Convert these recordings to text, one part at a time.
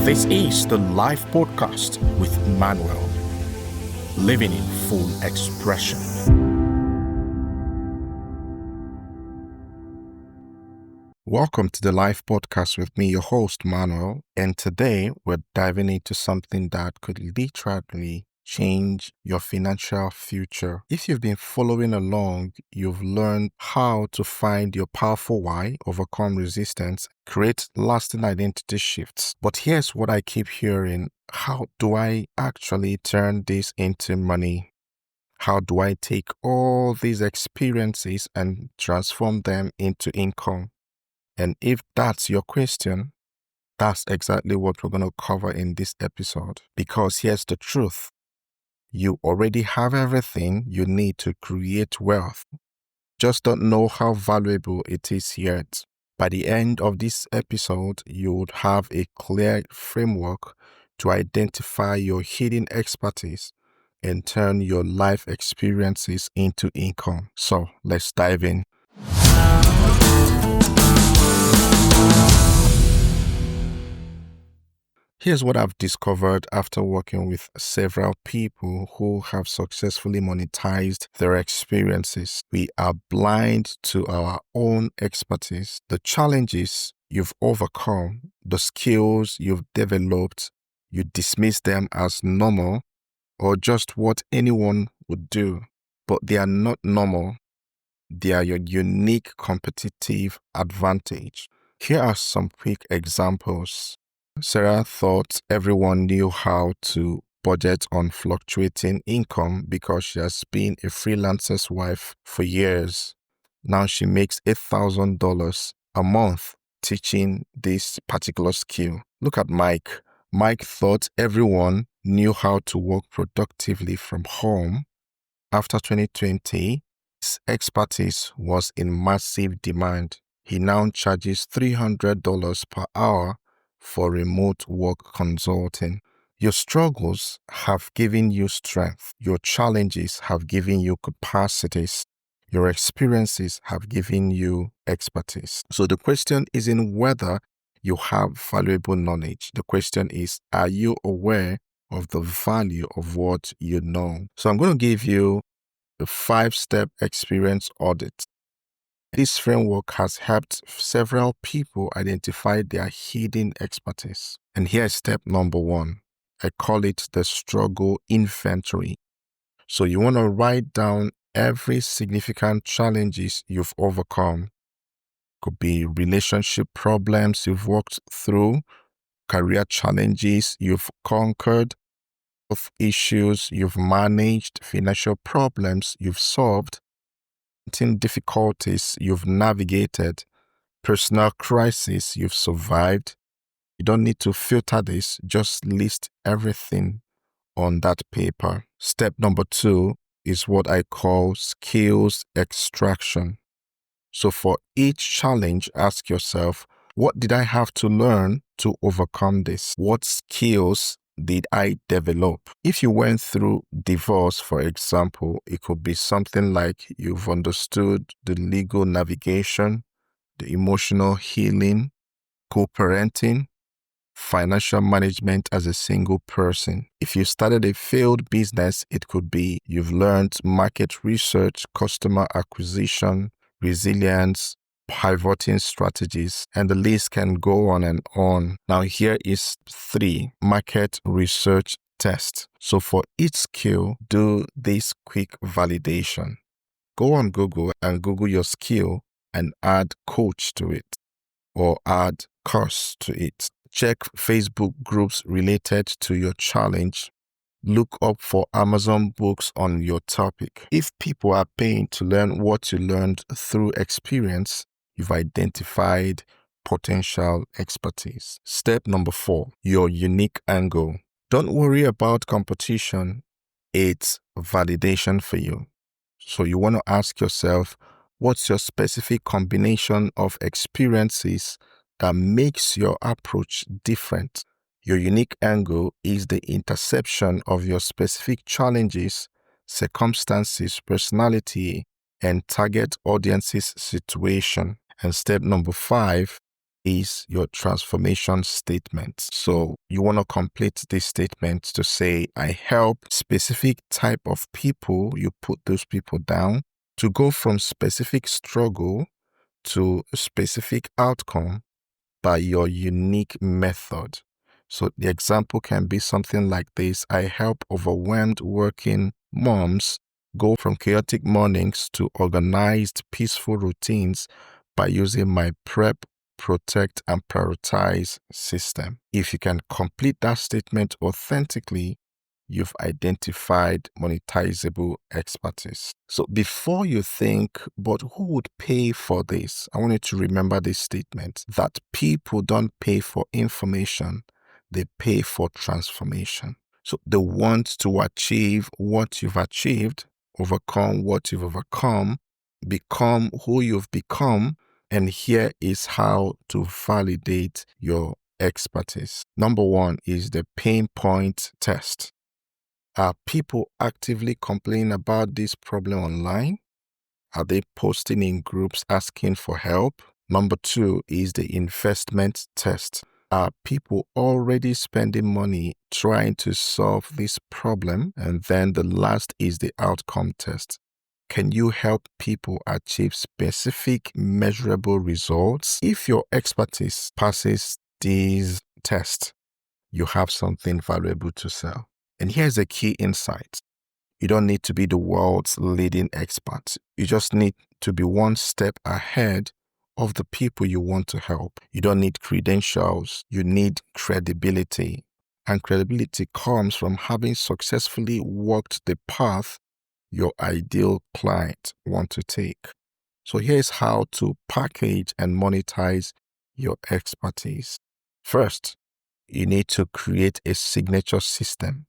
This is the live podcast with Manuel, living in full expression. Welcome to the live podcast with me, your host, Manuel. And today we're diving into something that could literally change your financial future. If you've been following along, you've learned how to find your powerful why, overcome resistance, create lasting identity shifts. But here's what I keep hearing. How do I actually turn this into money? How do I take all these experiences and transform them into income? And if that's your question, that's exactly what we're going to cover in this episode. Because here's the truth. You already have everything you need to create wealth. Just don't know how valuable it is yet. By the end of this episode, you would have a clear framework to identify your hidden expertise and turn your life experiences into income. So let's dive in. Here's what I've discovered after working with several people who have successfully monetized their experiences. We are blind to our own expertise, the challenges you've overcome, the skills you've developed. You dismiss them as normal or just what anyone would do, but they are not normal. They are your unique competitive advantage. Here are some quick examples. Sarah thought everyone knew how to budget on fluctuating income because she has been a freelancer's wife for years. Now she makes $8,000 a month teaching this particular skill. Look at Mike. Mike thought everyone knew how to work productively from home. After 2020, his expertise was in massive demand. He now charges $300 per hour for remote work consulting. Your struggles have given you strength. Your challenges have given you capacities. Your experiences have given you expertise. So the question isn't whether you have valuable knowledge. The question is, are you aware of the value of what you know? So I'm going to give you a 5-step experience audit. This framework has helped several people identify their hidden expertise. And here's step number 1. I call it the struggle inventory. So you want to write down every significant challenges you've overcome. Could be relationship problems you've worked through, career challenges you've conquered, health issues you've managed, financial problems you've solved, difficulties you've navigated, personal crisis you've survived. You don't need to filter this, just list everything on that paper. Step number 2 is what I call skills extraction. So for each challenge, ask yourself, what did I have to learn to overcome this? What skills did I develop? If you went through divorce, for example, it could be something like you've understood the legal navigation, the emotional healing, co-parenting, financial management as a single person. If you started a failed business, it could be you've learned market research, customer acquisition, resilience, pivoting strategies, and the list can go on and on. Now here is 3, market research test. So for each skill, do this quick validation. Go on Google and Google your skill and add coach to it or add course to it. Check Facebook groups related to your challenge. Look up for Amazon books on your topic. If people are paying to learn what you learned through experience, you've identified potential expertise. Step number 4, your unique angle. Don't worry about competition. It's validation for you. So you want to ask yourself, what's your specific combination of experiences that makes your approach different? Your unique angle is the intersection of your specific challenges, circumstances, personality, and target audience's situation. And step number 5, is your transformation statement. So you want to complete this statement to say, I help specific type of people, you put those people down, to go from specific struggle to a specific outcome by your unique method. So the example can be something like this. I help overwhelmed working moms go from chaotic mornings to organized, peaceful routines by using my prep, protect, and prioritize system. If you can complete that statement authentically, you've identified monetizable expertise. So before you think, but who would pay for this? I want you to remember this statement that people don't pay for information, they pay for transformation. So they want to achieve what you've achieved, overcome what you've overcome, become who you've become. And here is how to validate your expertise. Number one is the pain point test. Are people actively complaining about this problem online? Are they posting in groups asking for help? Number two is the investment test. Are people already spending money trying to solve this problem? And then the last is the outcome test. Can you help people achieve specific measurable results? If your expertise passes these tests, you have something valuable to sell. And here's a key insight. You don't need to be the world's leading expert. You just need to be one step ahead of the people you want to help. You don't need credentials. You need credibility. And credibility comes from having successfully walked the path your ideal client want to take. So here's how to package and monetize your expertise. First, you need to create a signature system.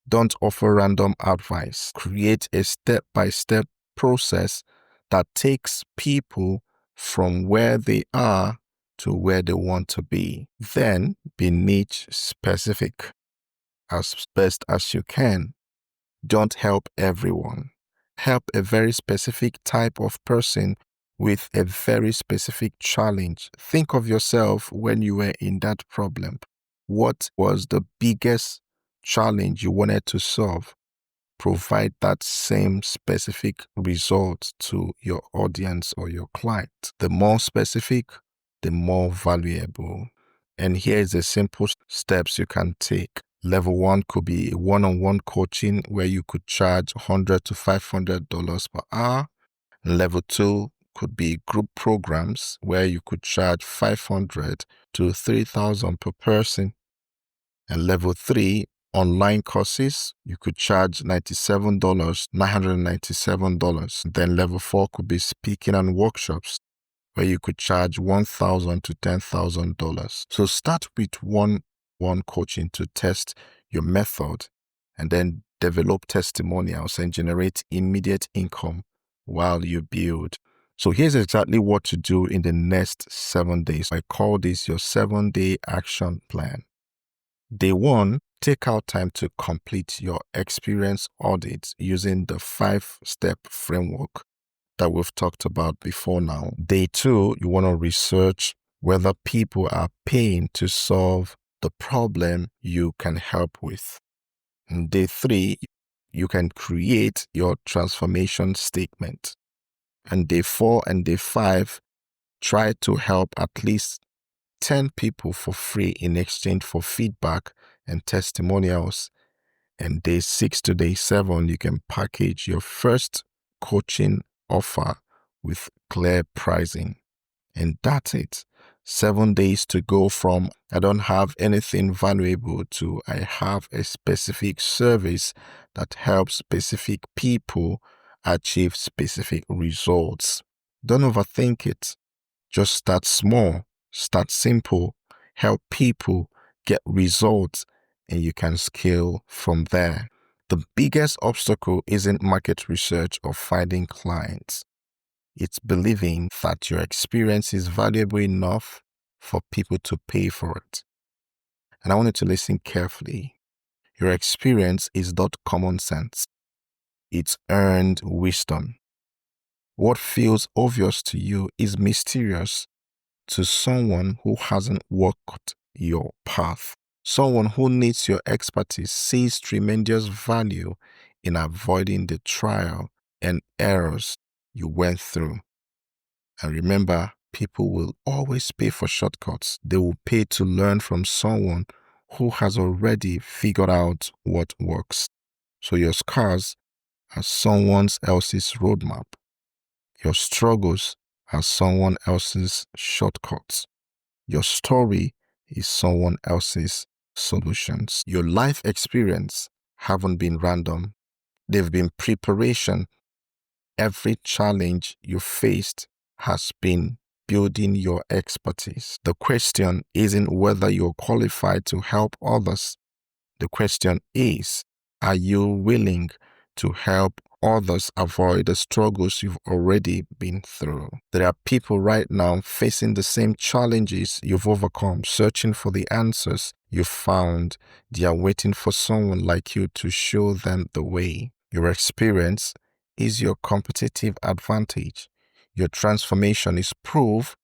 Don't offer random advice. Create a step-by-step process that takes people from where they are to where they want to be. Then be niche specific as best as you can. Don't help everyone. Help a very specific type of person with a very specific challenge. Think of yourself when you were in that problem. What was the biggest challenge you wanted to solve? Provide that same specific result to your audience or your client. The more specific, the more valuable. And here is the simple steps you can take. Level one could be one-on-one coaching where you could charge $100 to $500 per hour. Level two could be group programs where you could charge $500 to $3,000 per person. And level three, online courses, you could charge $97. Then level four could be speaking and workshops where you could charge $1,000 to $10,000. So start with one coaching to test your method, and then develop testimonials and generate immediate income while you build. So here's exactly what to do in the next 7 days. I call this your 7-day action plan. Day one, take out time to complete your experience audit using the 5-step framework that we've talked about before now. Day two, you want to research whether people are paying to solve the problem you can help with. And day three, you can create your transformation statement. And day four and day five, try to help at least 10 people for free in exchange for feedback and testimonials. And day 6 to day 7, you can package your first coaching offer with clear pricing. And that's it. 7 days to go from I don't have anything valuable to I have a specific service that helps specific people achieve specific results. Don't overthink it. Just start small, start simple, help people get results, and you can scale from there. The biggest obstacle isn't market research or finding clients. It's believing that your experience is valuable enough for people to pay for it. And I want you to listen carefully. Your experience is not common sense. It's earned wisdom. What feels obvious to you is mysterious to someone who hasn't walked your path. Someone who needs your expertise sees tremendous value in avoiding the trial and errors you went through. And remember, people will always pay for shortcuts. They will pay to learn from someone who has already figured out what works. So your scars are someone else's roadmap. Your struggles are someone else's shortcuts. Your story is someone else's solutions. Your life experience haven't been random. They've been preparation. Every challenge you faced has been building your expertise. The question isn't whether you're qualified to help others. The question is, are you willing to help others avoid the struggles you've already been through? There are people right now facing the same challenges you've overcome, searching for the answers you found. They are waiting for someone like you to show them the way. Your experience is your competitive advantage. Your transformation is proof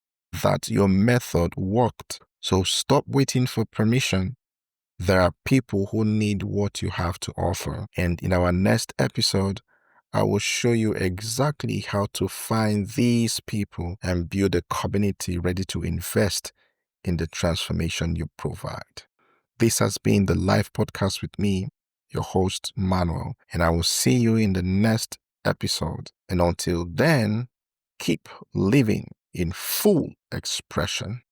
that your method worked. So stop waiting for permission. There are people who need what you have to offer. And in our next episode, I will show you exactly how to find these people and build a community ready to invest in the transformation you provide. This has been the Live Podcast with me, your host, Manuel, and I will see you in the next episode. And until then, keep living in full expression.